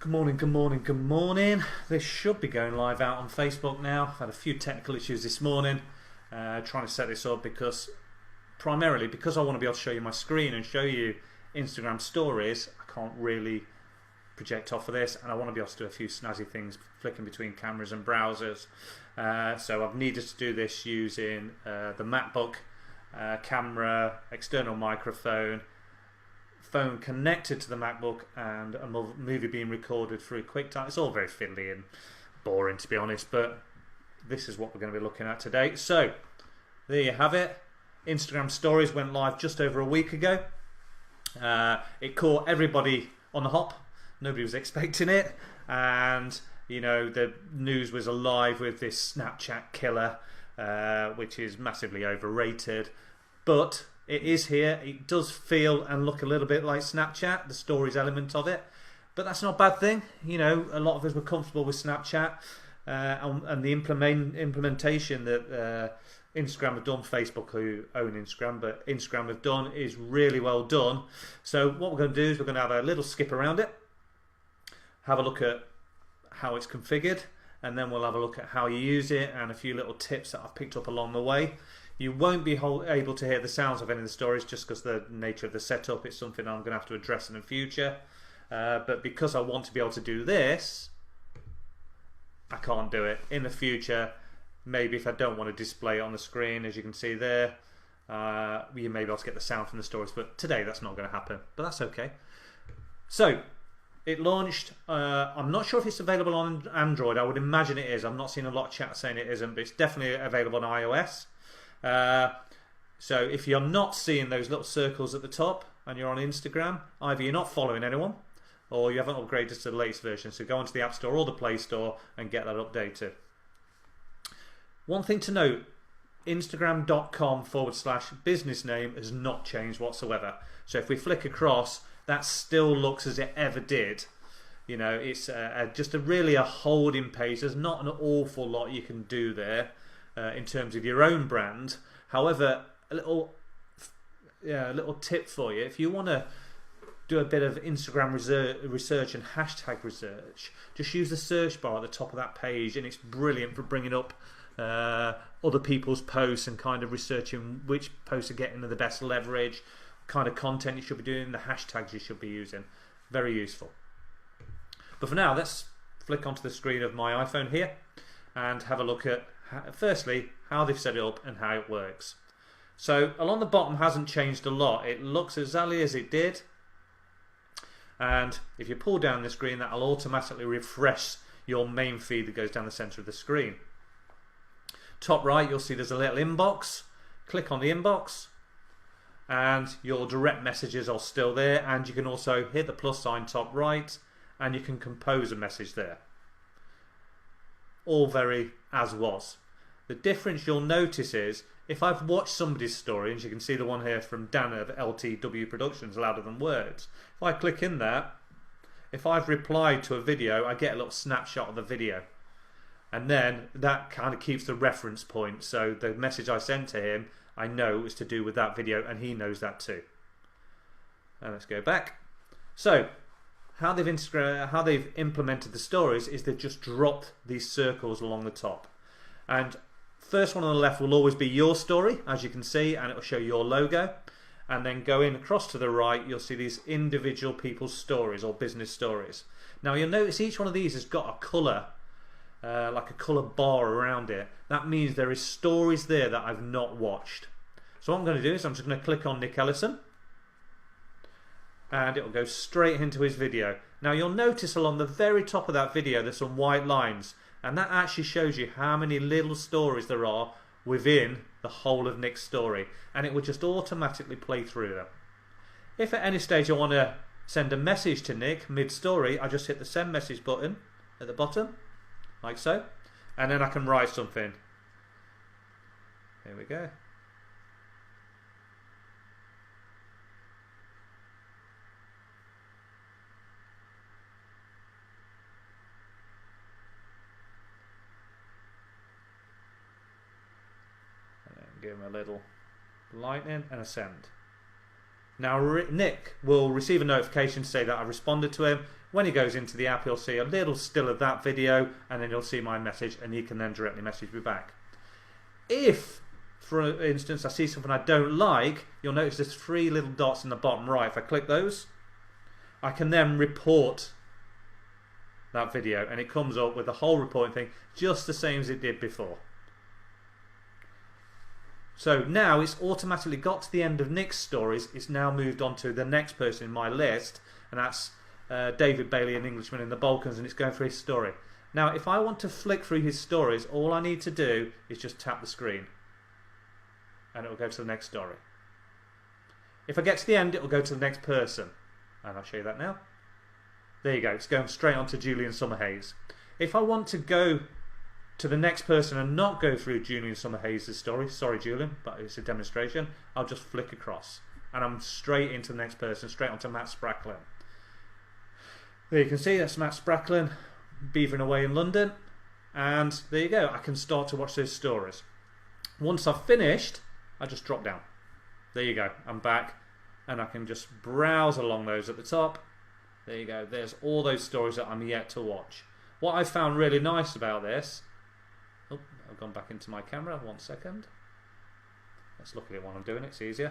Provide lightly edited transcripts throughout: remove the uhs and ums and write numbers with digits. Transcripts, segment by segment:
Good morning, good morning, good morning. This should be going live out on Facebook now. I've had a few technical issues this morning trying to set this up primarily because I want to be able to show you my screen and show you Instagram stories. I can't really project off of this, and I want to be able to do a few snazzy things flicking between cameras and browsers. So I've needed to do this using the MacBook camera, external microphone, phone connected to the MacBook, and a movie being recorded through QuickTime. It's all very fiddly and boring, to be honest, but this is what we're going to be looking at today. So there you have it. Instagram stories went live just over a week ago. It caught everybody on the hop. Nobody was expecting it, and you know, the news was alive with this Snapchat killer, which is massively overrated, but it is here. It does feel and look a little bit like Snapchat, the stories element of it, but that's not a bad thing. You know, a lot of us were comfortable with Snapchat and the implementation that Instagram have done. Facebook, who own Instagram, but Instagram have done, is really well done. So what we're going to do is we're going to have a little skip around it, have a look at how it's configured, and then we'll have a look at how you use it and a few little tips that I've picked up along the way. You won't be able to hear the sounds of any of the stories just because the nature of the setup. It's something I'm going to have to address in the future. But because I want to be able to do this, I can't do it. In the future, maybe if I don't want to display it on the screen, as you can see there, you may be able to get the sound from the stories. But today that's not going to happen. But that's okay. So it launched. I'm not sure if it's available on Android. I would imagine it is. I'm not seeing a lot of chat saying it isn't, but it's definitely available on iOS. So if you're not seeing those little circles at the top and you're on Instagram, either you're not following anyone or you haven't upgraded to the latest version. So go onto the App Store or the Play Store and get that updated. One thing to note, Instagram.com/business name has not changed whatsoever. So if we flick across, that still looks as it ever did. You know, it's just really a holding page. There's not an awful lot you can do there in terms of your own brand. However, a little tip for you: if you want to do a bit of Instagram research and hashtag research, just use the search bar at the top of that page, and it's brilliant for bringing up other people's posts and kind of researching which posts are getting the best leverage, kind of content you should be doing, the hashtags you should be using. Very useful. But for now, let's flick onto the screen of my iPhone here and have a look at firstly how they've set it up and how it works. So along the bottom hasn't changed a lot. It looks exactly as it did, and if you pull down the screen, that will automatically refresh your main feed that goes down the center of the screen. Top right, you'll see there's a little inbox. Click on the inbox and your direct messages are still there, and you can also hit the plus sign top right and you can compose a message there. All very as was. The difference you'll notice is if I've watched somebody's story, and you can see the one here from Dan of LTW Productions, Louder Than Words. If I click in that, if I've replied to a video, I get a little snapshot of the video, and then that kind of keeps the reference point. So the message I sent to him, I know is to do with that video, and he knows that too. And let's go back. So how they've implemented the stories is they've just dropped these circles along the top, and first one on the left will always be your story, as you can see, and it will show your logo. And then going across to the right, you'll see these individual people's stories or business stories. Now you'll notice each one of these has got a colour, like a colour bar around it. That means there is stories there that I've not watched. So what I'm going to do is I'm just going to click on Nick Ellison, and it will go straight into his video. Now you'll notice along the very top of that video there's some white lines, and that actually shows you how many little stories there are within the whole of Nick's story, and it will just automatically play through them. If at any stage I want to send a message to Nick mid-story, I just hit the send message button at the bottom, like so, and then I can write something. Here we go. Give him a little lightning and a send. Now Nick will receive a notification to say that I responded to him. When he goes into the app, he'll see a little still of that video, and then he'll see my message, and he can then directly message me back. If, for instance, I see something I don't like, you'll notice there's 3 little dots in the bottom right. If I click those, I can then report that video, and it comes up with the whole reporting thing just the same as it did before. So now it's automatically got to the end of Nick's stories. It's now moved on to the next person in my list, and that's David Bailey, an Englishman in the Balkans, and it's going through his story. Now if I want to flick through his stories, all I need to do is just tap the screen and it will go to the next story. If I get to the end, it will go to the next person, and I'll show you that now. There you go, it's going straight on to Julian Summerhayes. If I want to go to the next person and not go through Julian Summerhayes' story, sorry Julian, but it's a demonstration, I'll just flick across and I'm straight into the next person, straight onto Matt Spracklin. There you can see that's Matt Spracklin beavering away in London, and there you go, I can start to watch those stories. Once I've finished, I just drop down. There you go, I'm back, and I can just browse along those at the top. There you go, there's all those stories that I'm yet to watch. What I found really nice about this, oh, I've gone back into my camera, 1 second. Let's look at it while I'm doing it, it's easier.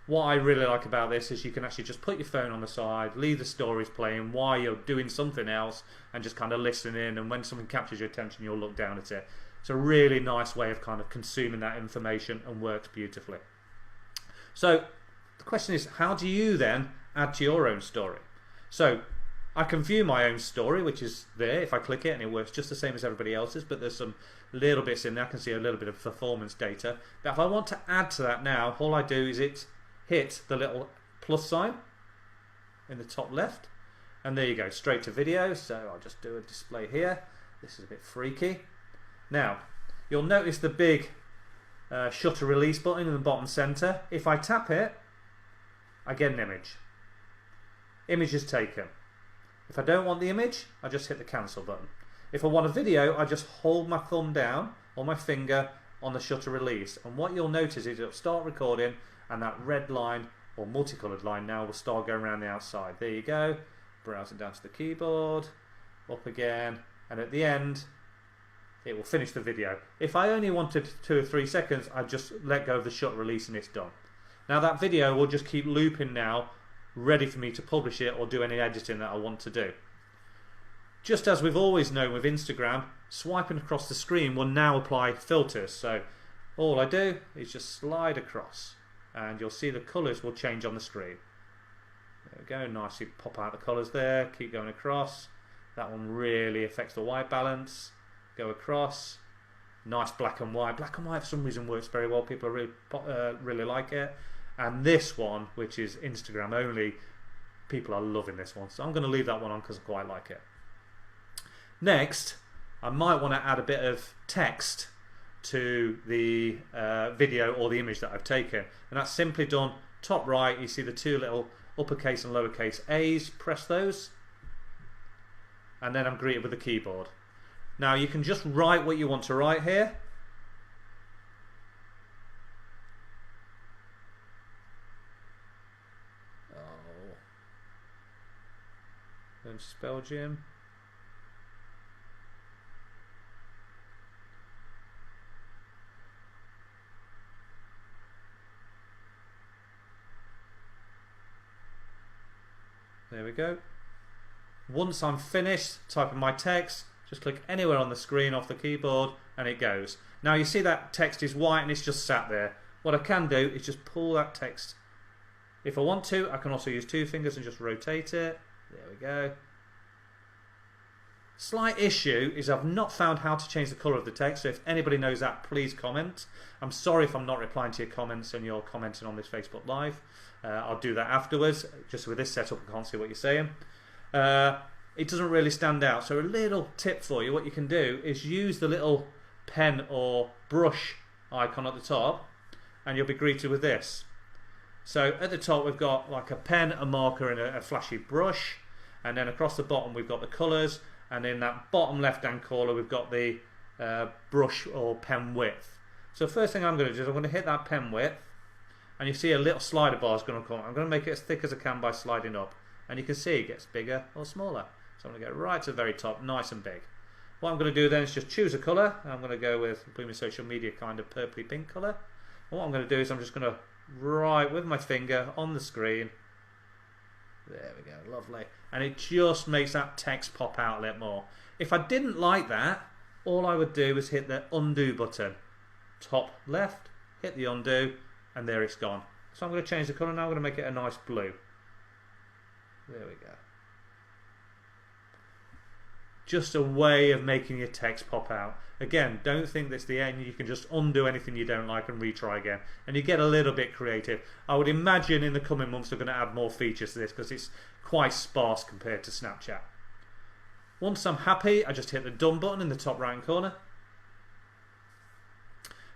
What I really like about this is you can actually just put your phone on the side, leave the stories playing while you're doing something else, and just kind of listen in, and when something captures your attention you'll look down at it. It's a really nice way of kind of consuming that information, and works beautifully. So the question is, how do you then add to your own story? So I can view my own story, which is there if I click it, and it works just the same as everybody else's, but there's some little bits in there. I can see a little bit of performance data. But if I want to add to that now, all I do is hit the little plus sign in the top left, and there you go, straight to video. So I'll just do a display here. This is a bit freaky. Now you'll notice the big shutter release button in the bottom center. If I tap it, I get an image. Image is taken. If I don't want the image, I just hit the cancel button. If I want a video, I just hold my thumb down or my finger on the shutter release, and what you'll notice is it'll start recording, and that red line or multicolored line now will start going around the outside. There you go, browsing down to the keyboard, up again, and at the end it will finish the video. If I only wanted 2 or 3 seconds, I just let go of the shutter release and it's done. Now that video will just keep looping now, ready for me to publish it or do any editing that I want to do. Just as we've always known with Instagram, swiping across the screen will now apply filters. So all I do is just slide across, and you'll see the colours will change on the screen. There we go, nicely pop out the colours there, keep going across. That one really affects the white balance. Go across, nice black and white. Black and white for some reason works very well, people are really like it. And this one, which is Instagram only, people are loving this one, so I'm going to leave that one on because I quite like it. Next, I might want to add a bit of text to the video or the image that I've taken, and that's simply done top right. You see the 2 little uppercase and lowercase a's, press those, and then I'm greeted with the keyboard. Now you can just write what you want to write here. Learn to spell, Jim. There we go. Once I'm finished typing my text, just click anywhere on the screen off the keyboard and it goes. Now you see that text is white and it's just sat there. What I can do is just pull that text. If I want to, I can also use 2 fingers and just rotate it. There we go. Slight issue is I've not found how to change the colour of the text, so if anybody knows that, please comment. I'm sorry if I'm not replying to your comments and you're commenting on this Facebook Live. I'll do that afterwards. Just with this setup I can't see what you're saying. It doesn't really stand out, so a little tip for you, what you can do is use the little pen or brush icon at the top and you'll be greeted with this. So at the top we've got like a pen, a marker and a flashy brush, and then across the bottom we've got the colours, and in that bottom left hand corner we've got the brush or pen width. So first thing I'm going to do is I'm going to hit that pen width, and you see a little slider bar is going to come. I'm going to make it as thick as I can by sliding up, and you can see it gets bigger or smaller. So I'm going to go right to the very top, nice and big. What I'm going to do then is just choose a colour. I'm going to go with Bloomy Social Media kind of purpley pink colour. And what I'm going to do is I'm just going to write with my finger on the screen. There we go, lovely. And it just makes that text pop out a little more. If I didn't like that, all I would do is hit the undo button. Top left, hit the undo, and there it's gone. So I'm going to change the colour now. I'm going to make it a nice blue. There we go. Just a way of making your text pop out. Again, don't think that's the end. You can just undo anything you don't like and retry again. And you get a little bit creative. I would imagine in the coming months they're going to add more features to this because it's quite sparse compared to Snapchat. Once I'm happy, I just hit the done button in the top right hand corner.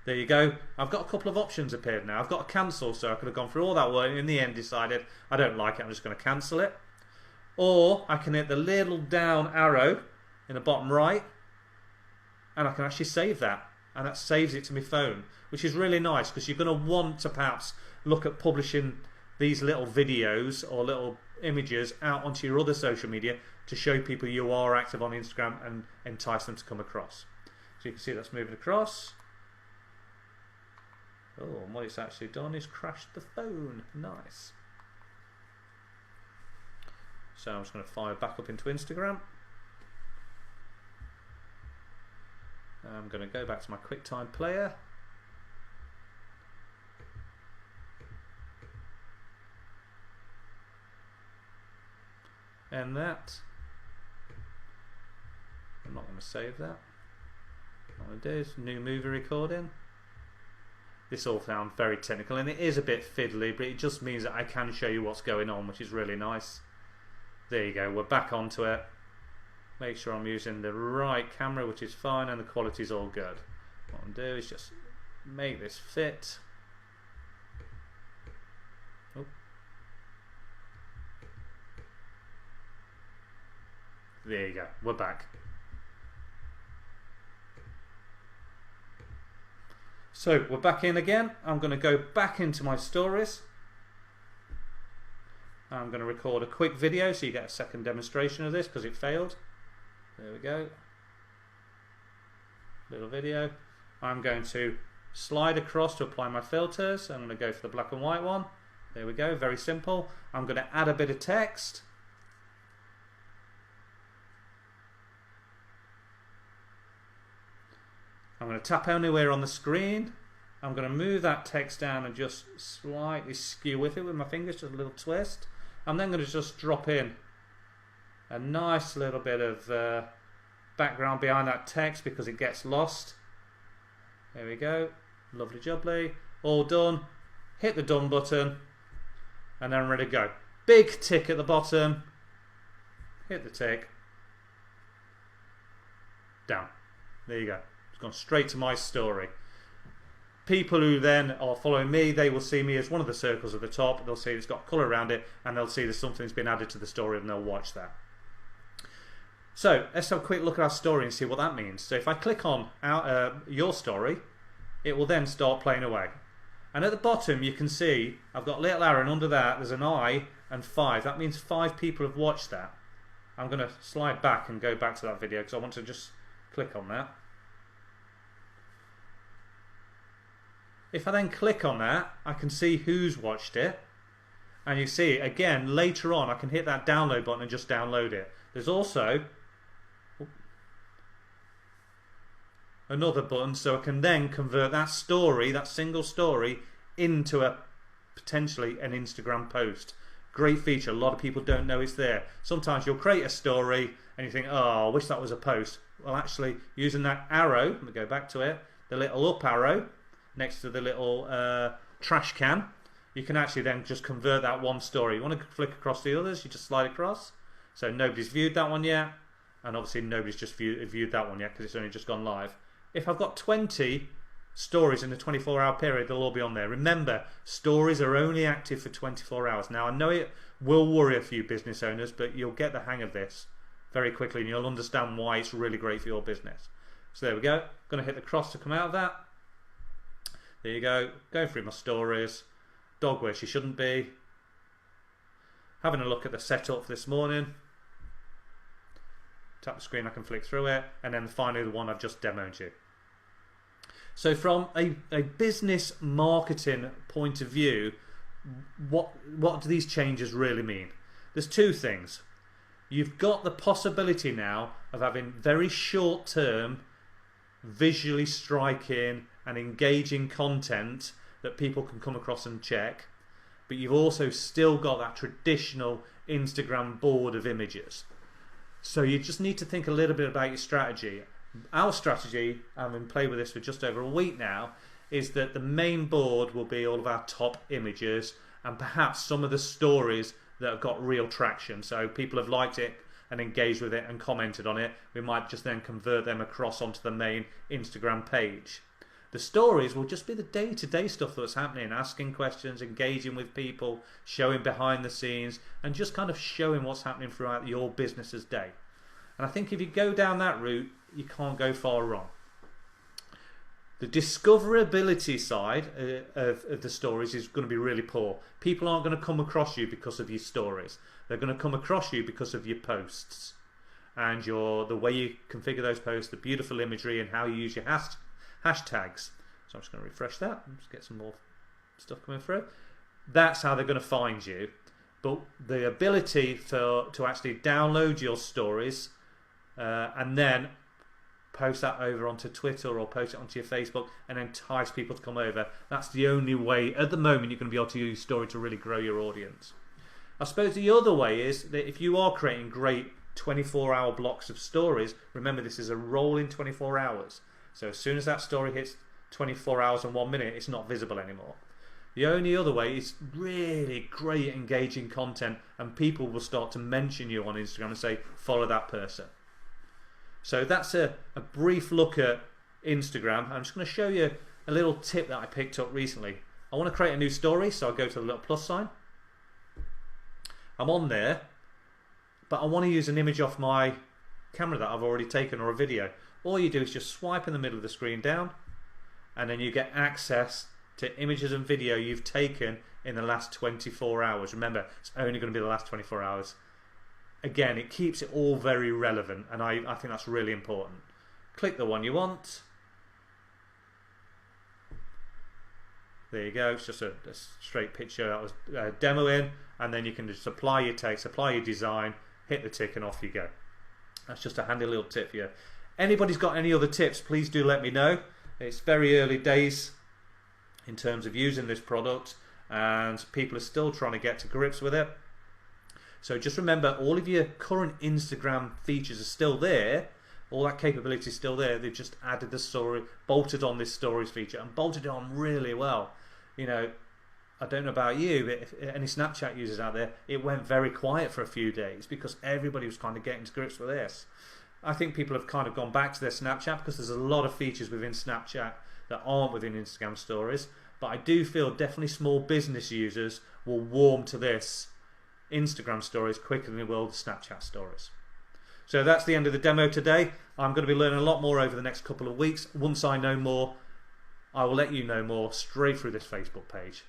There you go. I've got a couple of options appeared now. I've got to cancel, so I could have gone through all that work and in the end decided I don't like it, I'm just going to cancel it. Or I can hit the little down arrow in the bottom right and I can actually save that, and that saves it to my phone, which is really nice because you're going to want to perhaps look at publishing these little videos or little images out onto your other social media to show people you are active on Instagram and entice them to come across. So you can see that's moving across. Oh, and what it's actually done is crashed the phone. Nice. So I'm just going to fire back up into Instagram. I'm going to go back to my QuickTime player. And that. I'm not going to save that. What I'm going to do is new movie recording. This all sounds very technical and it is a bit fiddly, but it just means that I can show you what's going on, which is really nice. There you go, we're back onto it. Make sure I'm using the right camera, which is fine, and the quality's all good. What I'm doing is just make this fit. Oh. There you go, we're back. So we're back in again. I'm going to go back into my stories. I'm going to record a quick video so you get a second demonstration of this because it failed. There we go. Little video. I'm going to slide across to apply my filters. I'm going to go for the black and white one. There we go, very simple. I'm going to add a bit of text. I'm going to tap anywhere on the screen. I'm going to move that text down and just slightly skew with it with my fingers, just a little twist. I'm then going to just drop in a nice little bit of background behind that text because it gets lost. There we go. Lovely jubbly. All done. Hit the done button and then I'm ready to go. Big tick at the bottom. Hit the tick. Down. There you go. It's gone straight to my story. People who then are following me, they will see me as one of the circles at the top. They'll see it's got colour around it and they'll see there's something's been added to the story and they'll watch that. So let's have a quick look at our story and see what that means. So if I click on your story, it will then start playing away. And at the bottom you can see I've got a little arrow and under that there's an I and 5. That means 5 people have watched that. I'm going to slide back and go back to that video because I want to just click on that. If I then click on that, I can see who's watched it. And you see, again, later on, I can hit that download button and just download it. There's also another button, so I can then convert that story, that single story, into potentially an Instagram post. Great feature. A lot of people don't know it's there. Sometimes you'll create a story and you think, oh, I wish that was a post. Well, actually, using that arrow, let me go back to it, the little up arrow, next to the little trash can, you can actually then just convert that one story. You want to flick across the others, you just slide across. So nobody's viewed that one yet, and obviously nobody's just viewed that one yet because it's only just gone live. If I've got 20 stories in a 24-hour period, they'll all be on there. Remember, stories are only active for 24 hours. Now, I know it will worry a few business owners, but you'll get the hang of this very quickly and you'll understand why it's really great for your business. So there we go. Going to hit the cross to come out of that. There you go, going through my stories. Dog where she shouldn't be. having a look at the setup for this morning. Tap the screen, I can flick through it, and then finally the one I've just demoed you. So from a business marketing point of view, what do these changes really mean? There's two things. You've got the possibility now of having very short-term, visually striking and engaging content that people can come across and check, but you've also still got that traditional Instagram board of images. So you just need to think a little bit about your strategy. Our strategy, I've been playing with this for just over a week now, is that the main board will be all of our top images and perhaps some of the stories that have got real traction. So people have liked it and engaged with it and commented on it. We might just then convert them across onto the main Instagram page. The stories will just be the day-to-day stuff that's happening, asking questions, engaging with people, showing behind the scenes, and just kind of showing what's happening throughout your business's day. And I think if you go down that route, you can't go far wrong. The discoverability side of the stories is going to be really poor. People aren't going to come across you because of your stories. They're going to come across you because of your posts and the way you configure those posts, the beautiful imagery, and how you use your hashtags. So I'm just going to refresh that and just get some more stuff coming through. That's how they're going to find you. But the ability to actually download your stories and then post that over onto Twitter or post it onto your Facebook and entice people to come over, that's the only way at the moment you're going to be able to use story to really grow your audience. I suppose the other way is that if you are creating great 24-hour blocks of stories, remember this is a rolling 24 hours. So as soon as that story hits 24 hours and 1 minute, it's not visible anymore. The only other way is really great engaging content, and people will start to mention you on Instagram and say, follow that person. So that's a brief look at Instagram. I'm just going to show you a little tip that I picked up recently. I want to create a new story, so I go to the little plus sign. I'm on there, but I want to use an image off my camera that I've already taken or a video. All you do is just swipe in the middle of the screen down, and then you get access to images and video you've taken in the last 24 hours. Remember, it's only going to be the last 24 hours. Again, it keeps it all very relevant, and I think that's really important. Click the one you want. There you go. It's just a straight picture that was demoing, and then you can just apply your text, apply your design, hit the tick, and off you go. That's just a handy little tip for you. Anybody's got any other tips, please do let me know. It's very early days in terms of using this product, and people are still trying to get to grips with it. So just remember, all of your current Instagram features are still there. All that capability is still there. They've just added the story, bolted on this stories feature, and bolted it on really well. You know, I don't know about you, but if any Snapchat users out there, it went very quiet for a few days because everybody was kind of getting to grips with this. I think people have kind of gone back to their Snapchat because there's a lot of features within Snapchat that aren't within Instagram stories. But I do feel definitely small business users will warm to this Instagram stories quicker than they will the Snapchat stories. So that's the end of the demo today. I'm going to be learning a lot more over the next couple of weeks. Once I know more, I will let you know more straight through this Facebook page.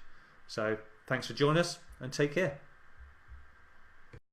So thanks for joining us, and take care.